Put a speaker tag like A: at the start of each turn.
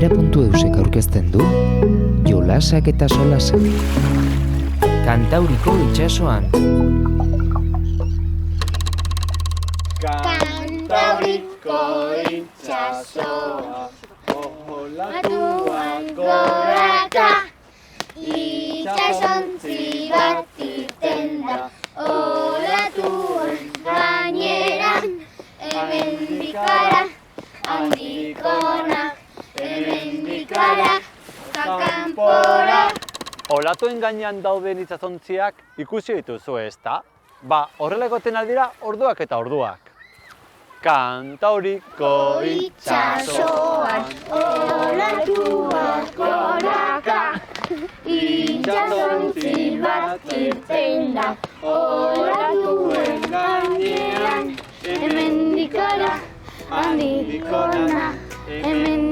A: Begira.eusek aurkezten du Jolasak eta solasak. Kantauriko itsasoan.
B: Kantauriko itsasoa, olatuak goraka, itsasontzi bat irten da, olatuen gaineran, hemendik hara, handik hona, hemendik hara, kanpora.
C: Olatuen gainean dauden itsasontziak ikusi dituzu, ezta? Ba, horrela egoten aldira orduak eta orduak. Kantauriko
B: itsasoan, olatuak goraka, itsasontzi bat irten da, olatuen gainean, hemendik hara, handik hona, hemendik